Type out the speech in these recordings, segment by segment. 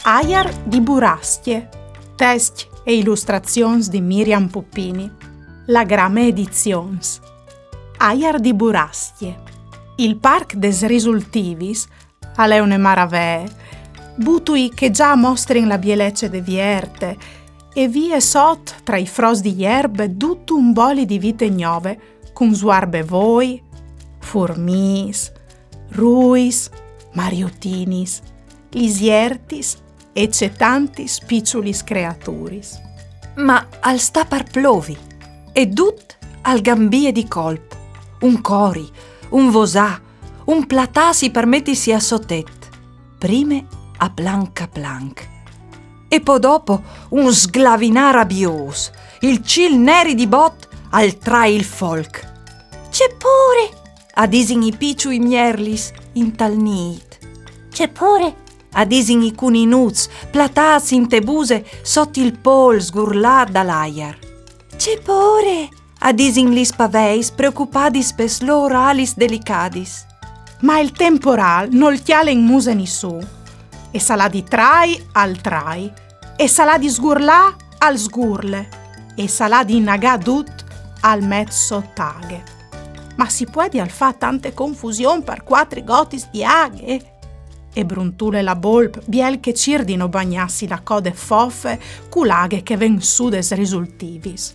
Aiar di Burastie, testi e illustrazioni di Miriam Puppini, la Grame Editions. Aiar di Burastie. Il Parc des Risultivis, alle une maravè, butui che già mostrin la bielecce de vierte, e vie sot tra i fros di erbe tutto un boli di vite gnove, con suarbe voi, formis, ruis, mariutinis, lisiertis e c'è tantis picciulis creaturis. Ma al sta par plovi, e dut al gambie di colp, un cori, un vosà, un platà si permettisi a sotet, prime a plank, e poi dopo un sglavinar rabios, il cil neri di bot al trai il folk. C'è pure, a disin i picciui mierlis in tal nit. C'è pure, a disin i cuninuz, plataz in tebuse sotto il pol sgurlat dall'aiar. C'è pure, a disin li spaveis preoccupadis pes lor alis delicadis. Ma il temporal non tiale in muse nissu, e salà di trai al trai, e salà di sgurlà al sgurle, e salà di nagà dut al mezzo taghe. Ma si può di al fa tante confusion per quattro gotis di aghe? E bruntule la bolp, biel che cirdino bagnassi la code foffe, culaghe che ven su des risultivis.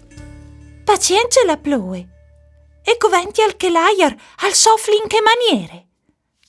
Pazienza la ploe, e coventi al che l'aiar al sofflin che maniere.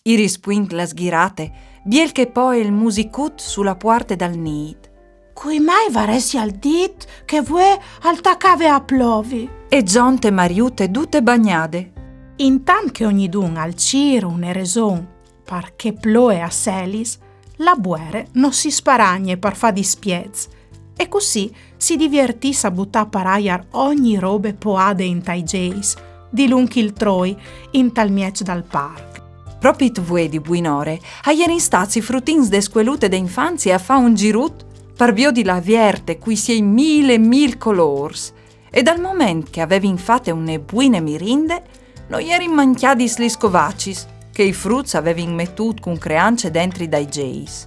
I rispuint la sghirate, biel che poi il musicut sulla puarte dal nid. Cui mai varesi al dit che vue al tacave a plovi? E zonte mariute dute bagnade. Intan che ogni dun al ciro ne reson, par che ploe a selis, la buere non si sparagne par fa dispiez, e così si divertis a butà paraiar ogni robe poade in tai geis, di lunchi il troi in tal miec dal parc. Propit vue di buinore, aier in stazi fruttins de squelute de infanzia a fa un girut par bio di la vierte cui si ei mil colors, e dal moment che avevi infate une buine mirinde, no ierin manchiadis li scovacis, che i fruts avevin mettut con creance dentri dai geis.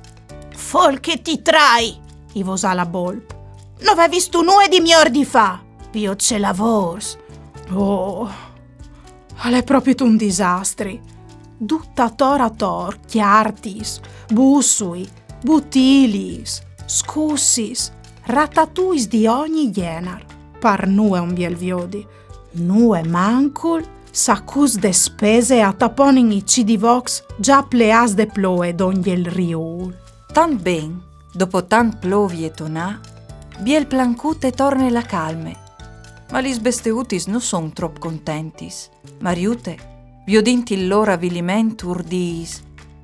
Fol che ti trai, i vosà la bolp. No ve visto nue di mior di fa, pio ce lavors. Oh, è proprio un disastri. Dutta tor a tor, chiartis, bussui, butilis, scussis, ratatuis di ogni genar. Par nue un biel viodi, nue mancul, s'accus de spese a taponin i cidivox già pleas de ploe d'ogni il riul. Tant ben, dopo tant plovi e tonà, biel plancute torne la calme, ma lis besteutis non son trop contentis. Mariute, viodinti il loro avviliment urdis.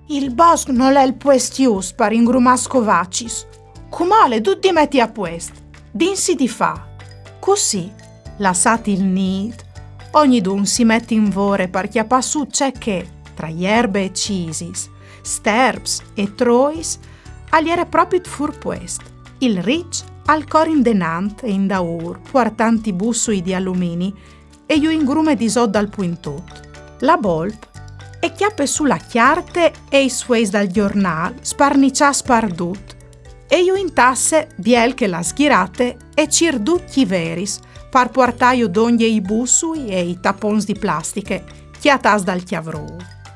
Il bosc non è il puestius par ingrumas covacis. Cumale tu ti metti a puest, dinsi di fa. Così, lasciati il nid, ogni dun si mette in vore par chiappa su c'è che, tra ierbe e cisis, sterps e trois, aliere propit fur puest. Il ric al cor indenant e in daur, portanti bussui di allumini, e io ingrume di sod dal puintut. La bolp, e chiappe sulla chiarte e i sueis dal giornal, sparniccia spardut, e io in tasse biel che la sghirate e cirducchi veris, par portaio d'ogni i bussui e i tapons di plastiche, chiatas dal chiavrù.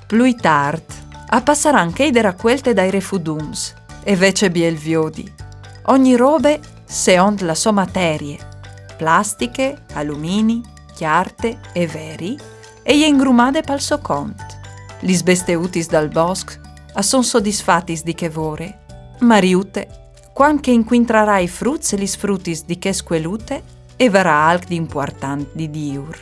Plui tard, a passaran che idera quelte dai refudums, e vece biel viodi. Ogni robe se ont la sua materie, plastiche, alumini, chiarte e veri, e gli ingrumade pal so cont. Lis besteutis dal bosc, a son soddisfatis di che vore, mariute, quan che inquintrarai fruts e lis frutis di che squelute, e verrà alc di important di diur.